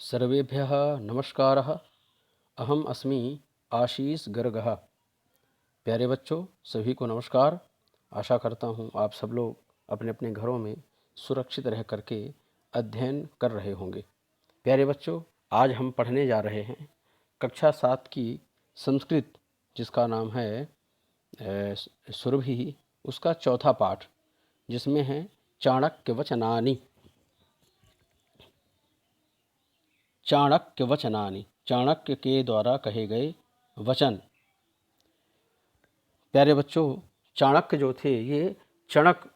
सर्वेभ्यः नमस्कारः। अहम अस्मि आशीष गर्गः। प्यारे बच्चों, सभी को नमस्कार। आशा करता हूँ आप सब लोग अपने अपने घरों में सुरक्षित रह करके अध्ययन कर रहे होंगे। प्यारे बच्चों, आज हम पढ़ने जा रहे हैं कक्षा 7 की संस्कृत, जिसका नाम है सुरभि, उसका चौथा पाठ, जिसमें है चाणक्य वचनानि। चाणक्य वचनानि, चाणक्य के द्वारा कहे गए वचन। प्यारे बच्चों, चाणक्य जो थे ये चणक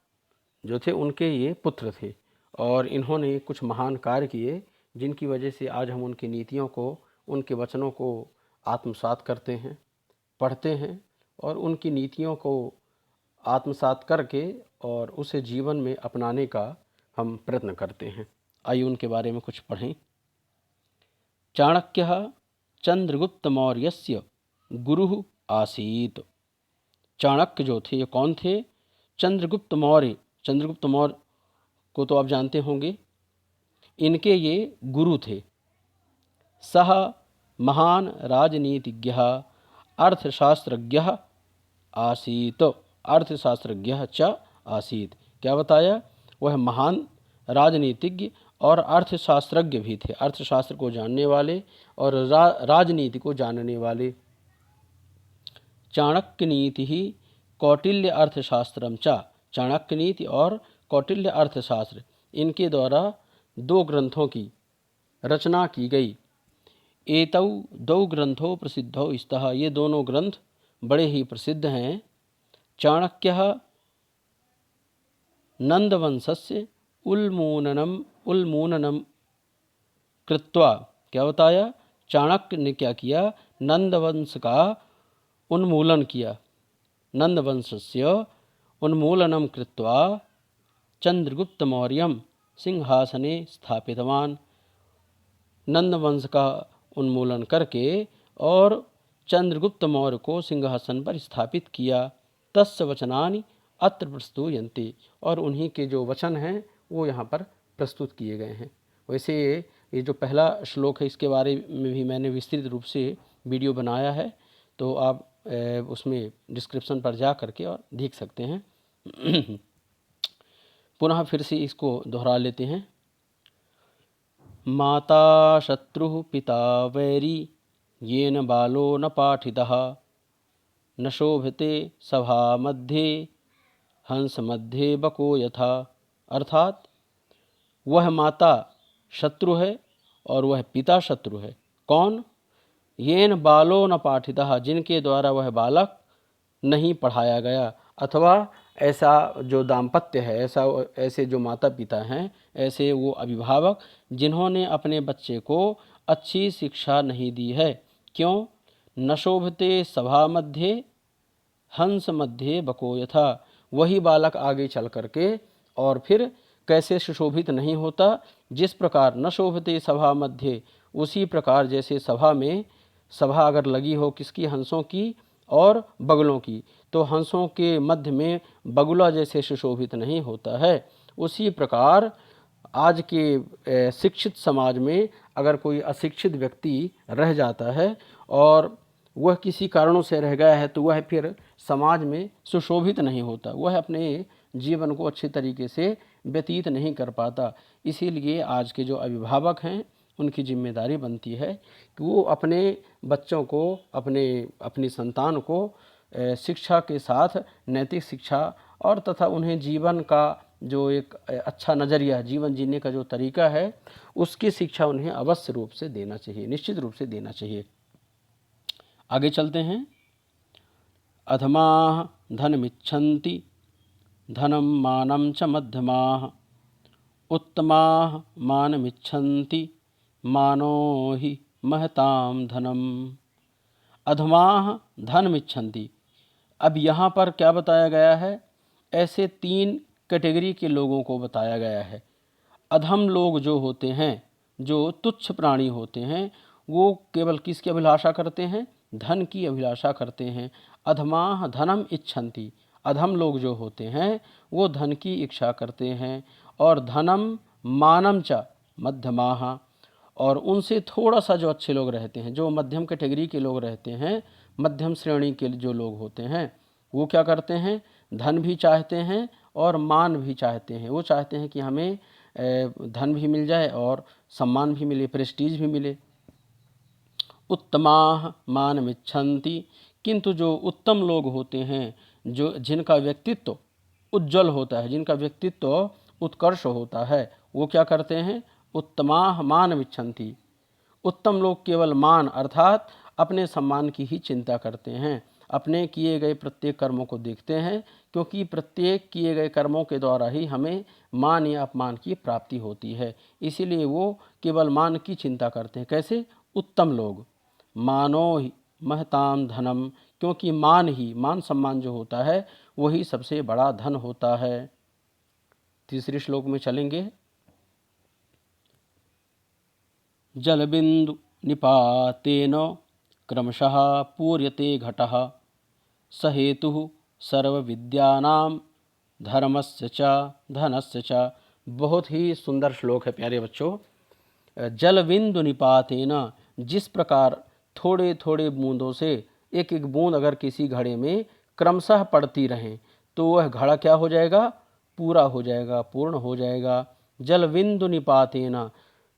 जो थे उनके ये पुत्र थे और इन्होंने कुछ महान कार्य किए, जिनकी वजह से आज हम उनकी नीतियों को, उनके वचनों को आत्मसात करते हैं, पढ़ते हैं और उनकी नीतियों को आत्मसात करके और उसे जीवन में अपनाने का हम प्रयत्न करते हैं। आइए उनके बारे में कुछ पढ़ें। चाणक्यः चंद्रगुप्तमौर्यस्य गुरुः आसीत्। चाणक्य जो थे ये कौन थे? चंद्रगुप्त मौर्य। चंद्रगुप्त मौर्य को तो आप जानते होंगे, इनके ये गुरु थे। सह महान राजनीतिज्ञः अर्थशास्त्रज्ञः आसीत्। अर्थशास्त्रज्ञः च आसीत्। क्या बताया? वह महान राजनीतिज्ञ और अर्थशास्त्रज्ञ भी थे। अर्थशास्त्र को जानने वाले और राजनीति को जानने वाले। चाणक्य नीति ही कौटिल्य अर्थशास्त्रम च। चाणक्य नीति और कौटिल्य अर्थशास्त्र, इनके द्वारा दो ग्रंथों की रचना की गई। एतौ दौ ग्रंथों प्रसिद्धौ स्तः। ये दोनों ग्रंथ बड़े ही प्रसिद्ध हैं। चाणक्यः नंदवंशस्य उन्मूलनम कृत्वा। क्या बताया? चाणक्य ने क्या किया? नंदवंश का उन्मूलन किया। नंदवंशस्य उन्मूलनं कृत्वा चंद्रगुप्तमौर्यं सिंहासने स्थापितवान्। नंदवंश का उन्मूलन करके और चंद्रगुप्त मौर्य को सिंहासन पर स्थापित किया। तस्य वचनानि अत्र प्रस्तूयन्ते। और उन्हीं के जो वचन हैं वो यहाँ पर प्रस्तुत किए गए हैं। वैसे ये जो पहला श्लोक है, इसके बारे में भी मैंने विस्तृत रूप से वीडियो बनाया है, तो आप उसमें डिस्क्रिप्शन पर जा करके और देख सकते हैं। पुनः फिर से इसको दोहरा लेते हैं। माता शत्रुः पिता वैरी येन बालो न पाठितः न शोभते सभा मध्ये हंस मध्ये बको यथा। अर्थात वह माता शत्रु है और वह पिता शत्रु है। कौन? येन बालो न पाठितः, जिनके द्वारा वह बालक नहीं पढ़ाया गया। अथवा ऐसा जो दाम्पत्य है, ऐसे जो माता पिता हैं, ऐसे वो अभिभावक जिन्होंने अपने बच्चे को अच्छी शिक्षा नहीं दी है। क्यों? न शोभते सभा मध्ये हंस मध्ये बको यथा। वही बालक आगे चल करके और फिर कैसे सुशोभित नहीं होता? जिस प्रकार न शोभते सभा मध्ये, उसी प्रकार जैसे सभा में, सभा अगर लगी हो किसकी? हंसों की और बगुलों की, तो हंसों के मध्य में बगुला जैसे सुशोभित नहीं होता है, उसी प्रकार आज के शिक्षित समाज में अगर कोई अशिक्षित व्यक्ति रह जाता है और वह किसी कारणों से रह गया है, तो वह फिर समाज में सुशोभित नहीं होता, वह अपने जीवन को अच्छे तरीके से व्यतीत नहीं कर पाता। इसीलिए आज के जो अभिभावक हैं, उनकी जिम्मेदारी बनती है कि वो अपने बच्चों को, अपनी संतान को शिक्षा के साथ नैतिक शिक्षा और तथा उन्हें जीवन का जो एक अच्छा नज़रिया, जीवन जीने का जो तरीका है, उसकी शिक्षा उन्हें अवश्य रूप से देना चाहिए, निश्चित रूप से देना चाहिए। आगे चलते हैं। अधमाः धनमिच्छन्ति धनं मानं च मध्यमाः उत्तमाः मानमिच्छन्ति मानो हि महतां धनम्। अधमाः धनमिच्छन्ति। अब यहाँ पर क्या बताया गया है? ऐसे 3 कैटेगरी के लोगों को बताया गया है। अधम लोग जो होते हैं, जो तुच्छ प्राणी होते हैं, वो केवल किसकी अभिलाषा करते हैं? धन की अभिलाषा करते हैं। अधमाः धनम इच्छन्ति। अधम लोग जो होते हैं वो धन की इच्छा करते हैं। और धनम मानम च मध्यमाः। और उनसे थोड़ा सा जो अच्छे लोग रहते हैं, जो मध्यम कैटेगरी के लोग रहते हैं, मध्यम श्रेणी के जो लोग होते हैं, वो क्या करते हैं, धन भी चाहते हैं और मान भी चाहते हैं। वो चाहते हैं कि हमें धन भी मिल जाए और सम्मान भी मिले, प्रेस्टीज भी मिले। उत्तमाः मानमिच्छन्ति, किंतु जो उत्तम लोग होते हैं, जो जिनका व्यक्तित्व उज्जवल होता है, जिनका व्यक्तित्व उत्कर्ष होता है, वो क्या करते हैं, उत्तमाः मानमिच्छन्ति। उत्तम लोग केवल मान अर्थात अपने सम्मान की ही चिंता करते हैं, अपने किए गए प्रत्येक कर्मों को देखते हैं, क्योंकि प्रत्येक किए गए कर्मों के द्वारा ही हमें मान या अपमान की प्राप्ति होती है। इसीलिए वो केवल मान की चिंता करते हैं। कैसे? उत्तम लोग। मानो ही महताम धनम, क्योंकि मान सम्मान जो होता है वही सबसे बड़ा धन होता है। तीसरे श्लोक में चलेंगे। जलबिंदु निपातेन क्रमशः पूर्यते घटः, स हेतुः सर्वविद्यानां धर्मस्य च धनस्य च। बहुत ही सुंदर श्लोक है प्यारे बच्चों। जलबिंदु निपातेन, जिस प्रकार थोड़े थोड़े बूंदों से एक एक बूंद अगर किसी घड़े में क्रमशः पड़ती रहें तो वह घड़ा क्या हो जाएगा, पूरा हो जाएगा, पूर्ण हो जाएगा। जलबिंदु निपातेन,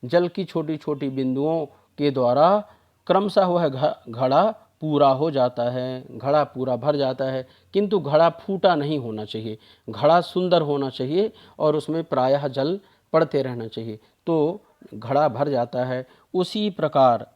जल की छोटी छोटी बिंदुओं के द्वारा क्रमशः वह घड़ा पूरा हो जाता है, घड़ा पूरा भर जाता है। किंतु घड़ा फूटा नहीं होना चाहिए, घड़ा सुंदर होना चाहिए और उसमें प्रायः जल पड़ते रहना चाहिए, तो घड़ा भर जाता है। उसी प्रकार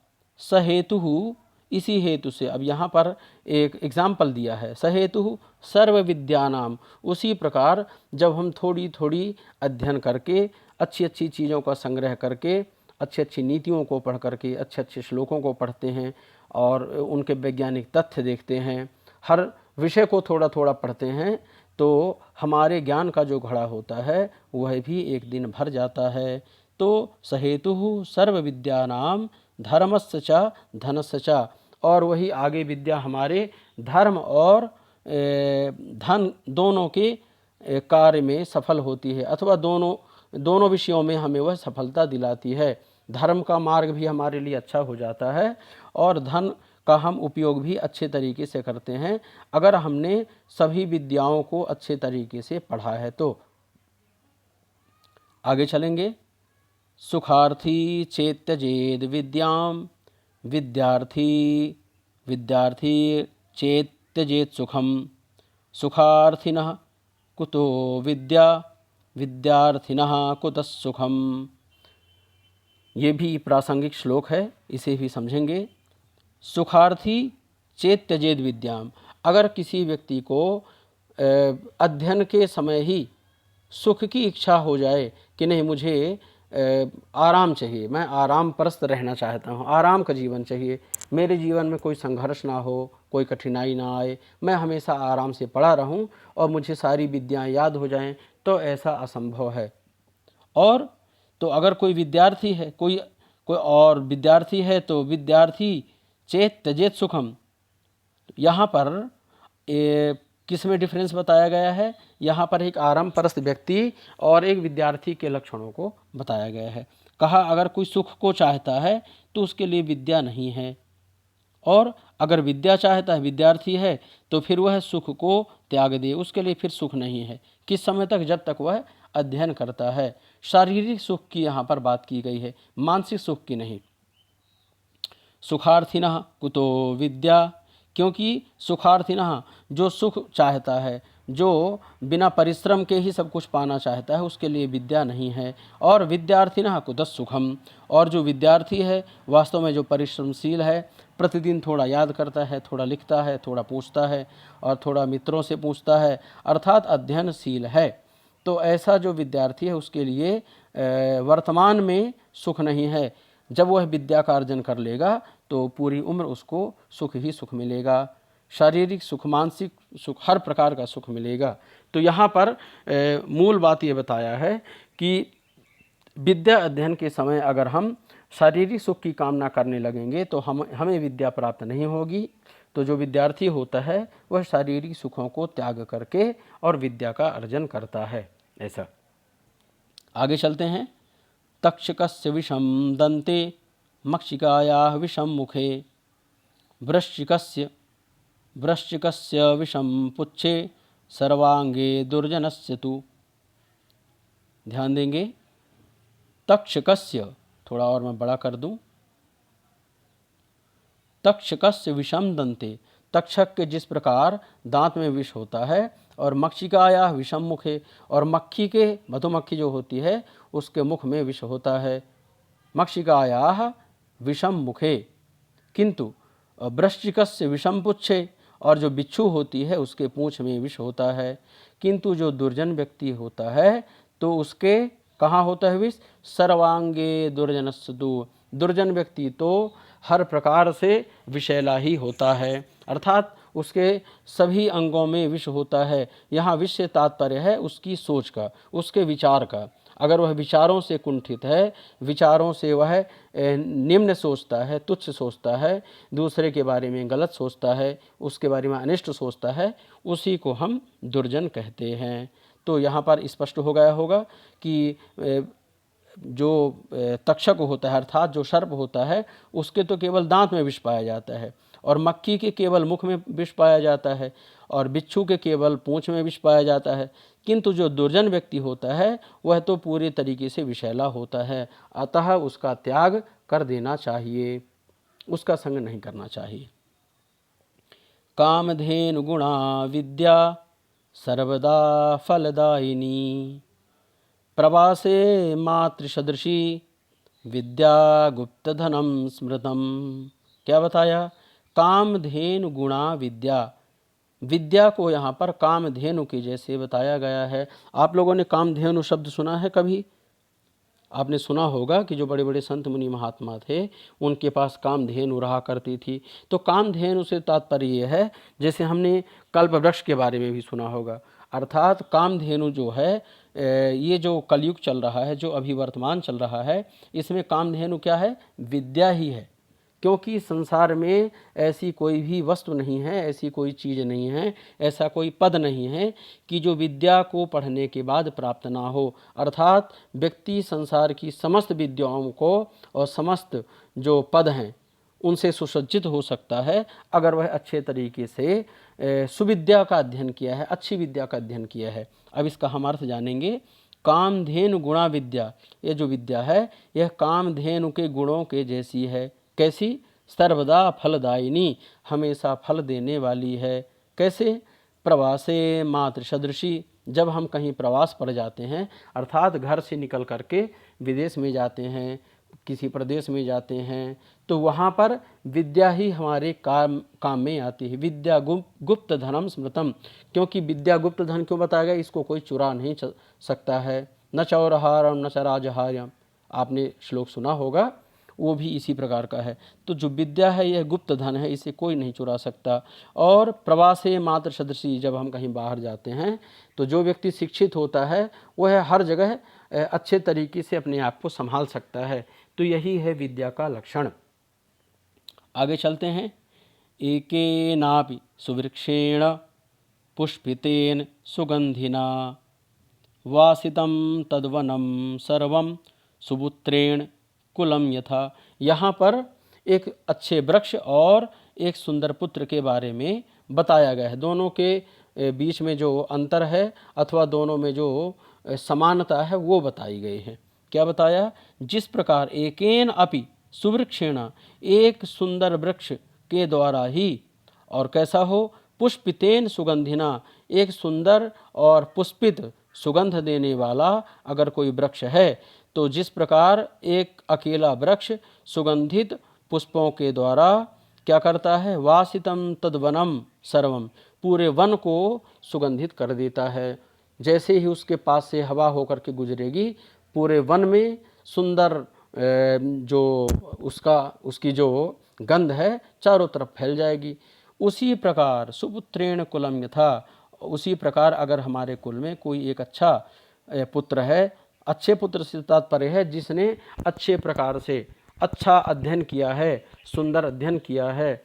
सहेतु, इसी हेतु से, अब यहाँ पर एक एग्जाम्पल दिया है, सहेतु सर्व विद्यानाम। उसी प्रकार जब हम थोड़ी थोड़ी अध्ययन करके, अच्छी अच्छी चीज़ों का संग्रह करके, अच्छी अच्छी नीतियों को पढ़ करके, अच्छे अच्छे श्लोकों को पढ़ते हैं और उनके वैज्ञानिक तथ्य देखते हैं, हर विषय को थोड़ा थोड़ा पढ़ते हैं, तो हमारे ज्ञान का जो घड़ा होता है वह भी एक दिन भर जाता है। तो सहेतु सर्व विद्यानाम धर्मस्य च धनस्य च, और वही आगे विद्या हमारे धर्म और धन दोनों के कार्य में सफल होती है, अथवा दोनों विषयों में हमें वह सफलता दिलाती है। धर्म का मार्ग भी हमारे लिए अच्छा हो जाता है और धन का हम उपयोग भी अच्छे तरीके से करते हैं, अगर हमने सभी विद्याओं को अच्छे तरीके से पढ़ा है तो। आगे चलेंगे। सुखार्थी चेत्यजेद विद्याम, विद्यार्थी चेत्यजेत सुखम, सुखार्थिनः कुतो विद्या, विद्यार्थिनः कुतः सुखम। ये भी प्रासंगिक श्लोक है, इसे भी समझेंगे। सुखार्थी चेत्यजेद विद्याम, अगर किसी व्यक्ति को अध्ययन के समय ही सुख की इच्छा हो जाए कि नहीं, मुझे आराम चाहिए, मैं आराम परस्त रहना चाहता हूँ, आराम का जीवन चाहिए, मेरे जीवन में कोई संघर्ष ना हो, कोई कठिनाई ना आए, मैं हमेशा आराम से पढ़ा रहूँ और मुझे सारी विद्याएं याद हो जाएं, तो ऐसा असंभव है। और तो अगर कोई विद्यार्थी है, कोई और विद्यार्थी है, तो विद्यार्थी चेत त्यजेत सुखम, यहाँ पर किस में डिफरेंस बताया गया है, यहाँ पर एक आराम परस्त व्यक्ति और एक विद्यार्थी के लक्षणों को बताया गया है। कहा अगर कोई सुख को चाहता है तो उसके लिए विद्या नहीं है, और अगर विद्या चाहता है, विद्यार्थी है, तो फिर वह सुख को त्याग दे, उसके लिए फिर सुख नहीं है। किस समय तक? जब तक वह अध्ययन करता है। शारीरिक सुख की यहाँ पर बात की गई है, मानसिक सुख की नहीं। सुखार्थिनः कुतो विद्या, क्योंकि सुखार्थिनः जो सुख चाहता है, जो बिना परिश्रम के ही सब कुछ पाना चाहता है, उसके लिए विद्या नहीं है। और विद्यार्थिनः कुतः सुखम, और जो विद्यार्थी है वास्तव में जो परिश्रमशील है, प्रतिदिन थोड़ा याद करता है, थोड़ा लिखता है, थोड़ा पूछता है और थोड़ा मित्रों से पूछता है, अर्थात अध्ययनशील है, तो ऐसा जो विद्यार्थी है उसके लिए वर्तमान में सुख नहीं है। जब वह विद्या का अर्जन कर लेगा तो पूरी उम्र उसको सुख ही सुख मिलेगा, शारीरिक सुख, मानसिक सुख, हर प्रकार का सुख मिलेगा। तो यहाँ पर मूल बात ये बताया है कि विद्या अध्ययन के समय अगर हम शारीरिक सुख की कामना करने लगेंगे तो हमें विद्या प्राप्त नहीं होगी। तो जो विद्यार्थी होता है वह शारीरिक सुखों को त्याग करके और विद्या का अर्जन करता है। ऐसा आगे चलते हैं। तक्षकस्य विषम दन्ते मक्षिकायाः विषम मुखे वृश्चिकस्य विषम पुच्छे सर्वांगे दुर्जनस्य तु। ध्यान देंगे, तक्षकस्य, थोड़ा और मैं बड़ा कर दूं, तक्षकस्य विषम दंते, तक्षक के जिस प्रकार दांत में विष होता है, और मक्षिकाया विषम मुखे, और मक्खी के, मधुमक्खी जो होती है उसके मुख में विष होता है। मक्षिकाया विषम मुखे, किंतु वृश्चिकस्य विषम पुच्छे, और जो बिच्छू होती है उसके पूंछ में विष होता है। किंतु जो दुर्जन व्यक्ति होता है तो उसके कहाँ होता है विष? सर्वांगे दुर्जनस्य तु, दुर्जन व्यक्ति तो हर प्रकार से विषैला ही होता है, अर्थात उसके सभी अंगों में विष होता है। यहाँ विष से तात्पर्य है उसकी सोच का, उसके विचार का। अगर वह विचारों से कुंठित है, विचारों से वह निम्न सोचता है, तुच्छ सोचता है, दूसरे के बारे में गलत सोचता है, उसके बारे में अनिष्ट सोचता है, उसी को हम दुर्जन कहते हैं। तो यहाँ पर स्पष्ट हो गया होगा कि जो तक्षक होता है अर्थात जो सर्प होता है उसके तो केवल दांत में विष पाया जाता है, और मक्खी के केवल मुख में विष पाया जाता है, और बिच्छू के केवल पूंछ में विष पाया जाता है। किंतु जो दुर्जन व्यक्ति होता है वह तो पूरे तरीके से विषैला होता है, अतः उसका त्याग कर देना चाहिए, उसका संग नहीं करना चाहिए। कामधेनु गुणा विद्या सर्वदा फलदायिनी, प्रवासे मातृसदृशी विद्या गुप्त धनम स्मृतम। क्या बताया? कामधेनु गुणा विद्या, विद्या को यहाँ पर कामधेनु के जैसे बताया गया है। आप लोगों ने कामधेनु शब्द सुना है कभी? आपने सुना होगा कि जो बड़े बड़े संत मुनि महात्मा थे उनके पास कामधेनु रहा करती थी। तो कामधेनु से तात्पर्य ये है, जैसे हमने कल्प वृक्ष के बारे में भी सुना होगा, अर्थात कामधेनु जो है, ये जो कलयुग चल रहा है, जो अभी वर्तमान चल रहा है, इसमें कामधेनु क्या है? विद्या ही है। क्योंकि संसार में ऐसी कोई भी वस्तु नहीं है, ऐसी कोई चीज़ नहीं है, ऐसा कोई पद नहीं है कि जो विद्या को पढ़ने के बाद प्राप्त ना हो। अर्थात व्यक्ति संसार की समस्त विद्याओं को और समस्त जो पद हैं उनसे सुसज्जित हो सकता है अगर वह अच्छे तरीके से सुविद्या का अध्ययन किया है, अच्छी विद्या का अध्ययन किया है। अब इसका हम अर्थ जानेंगे। कामधेनु गुणा विद्या, ये जो विद्या है यह कामधेनु के गुणों के जैसी है। कैसी? सर्वदा फलदायिनी, हमेशा फल देने वाली है। कैसे? प्रवासे मातृसदृशी, जब हम कहीं प्रवास पर जाते हैं, अर्थात घर से निकल करके विदेश में जाते हैं, किसी प्रदेश में जाते हैं, तो वहाँ पर विद्या ही हमारे काम में आती है। विद्या गुप्त धनम स्मृतम, क्योंकि विद्या गुप्त धन क्यों बताया गया? इसको कोई चुरा नहीं सकता है। न चौरहारम न च राजहार्यम, आपने श्लोक सुना होगा, वो भी इसी प्रकार का है। तो जो विद्या है यह गुप्त धन है, इसे कोई नहीं चुरा सकता। और प्रवासे मातृ सदृशी, जब हम कहीं बाहर जाते हैं तो जो व्यक्ति शिक्षित होता है वह हर जगह अच्छे तरीके से अपने आप को संभाल सकता है। तो यही है विद्या का लक्षण। आगे चलते हैं। एकेनापि सुवृक्षेण पुष्पितेन सुगंधिना वासितं तद्वनं सर्वं सुपुत्रेण कुलम यथा। यहाँ पर एक अच्छे वृक्ष और एक सुंदर पुत्र के बारे में बताया गया है। दोनों के बीच में जो अंतर है अथवा दोनों में जो समानता है वो बताई गई है। क्या बताया? जिस प्रकार एकेन अपि सुवृक्षेण, एक सुंदर वृक्ष के द्वारा ही, और कैसा हो? पुष्पितेन सुगंधिना, एक सुंदर और पुष्पित सुगंध देने वाला अगर कोई वृक्ष है, तो जिस प्रकार एक अकेला वृक्ष सुगंधित पुष्पों के द्वारा क्या करता है? वासितम तद्वनम सर्वम, पूरे वन को सुगंधित कर देता है। जैसे ही उसके पास से हवा होकर के गुजरेगी, पूरे वन में सुंदर जो उसकी जो गंध है चारों तरफ फैल जाएगी। उसी प्रकार सुपुत्रेण कुलम यथा, उसी प्रकार अगर हमारे कुल में कोई एक अच्छा पुत्र है, अच्छे पुत्र से तात्पर्य है जिसने अच्छे प्रकार से अच्छा अध्ययन किया है, सुंदर अध्ययन किया है,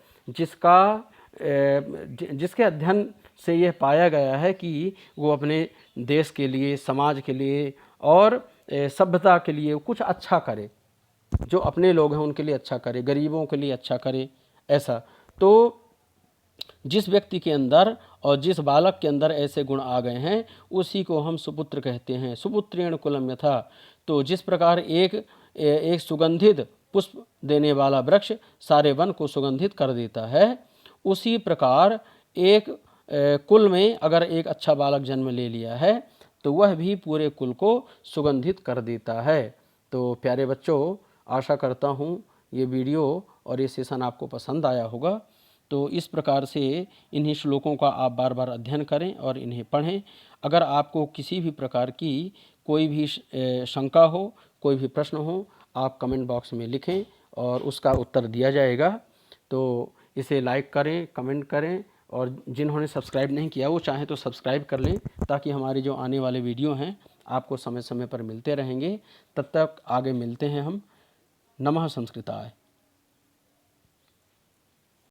जिसके अध्ययन से यह पाया गया है कि वो अपने देश के लिए, समाज के लिए और सभ्यता के लिए कुछ अच्छा करे। जो अपने लोग हैं उनके लिए अच्छा करे, गरीबों के लिए अच्छा करे, ऐसा। तो जिस व्यक्ति के अंदर और जिस बालक के अंदर ऐसे गुण आ गए हैं उसी को हम सुपुत्र कहते हैं। सुपुत्रेण कुलम यथा। तो जिस प्रकार एक सुगंधित पुष्प देने वाला वृक्ष सारे वन को सुगंधित कर देता है, उसी प्रकार एक कुल में अगर एक अच्छा बालक जन्म ले लिया है तो वह भी पूरे कुल को सुगंधित कर देता है। तो प्यारे बच्चों, आशा करता हूँ ये वीडियो और ये सेशन आपको पसंद आया होगा। तो इस प्रकार से इन्हीं श्लोकों का आप बार बार अध्ययन करें और इन्हें पढ़ें। अगर आपको किसी भी प्रकार की कोई भी शंका हो, कोई भी प्रश्न हो, आप कमेंट बॉक्स में लिखें और उसका उत्तर दिया जाएगा। तो इसे लाइक करें, कमेंट करें, और जिन्होंने सब्सक्राइब नहीं किया वो चाहें तो सब्सक्राइब कर लें, ताकि हमारे जो आने वाले वीडियो हैं आपको समय समय पर मिलते रहेंगे। तब तक आगे मिलते हैं हम। नमः संस्कृताय।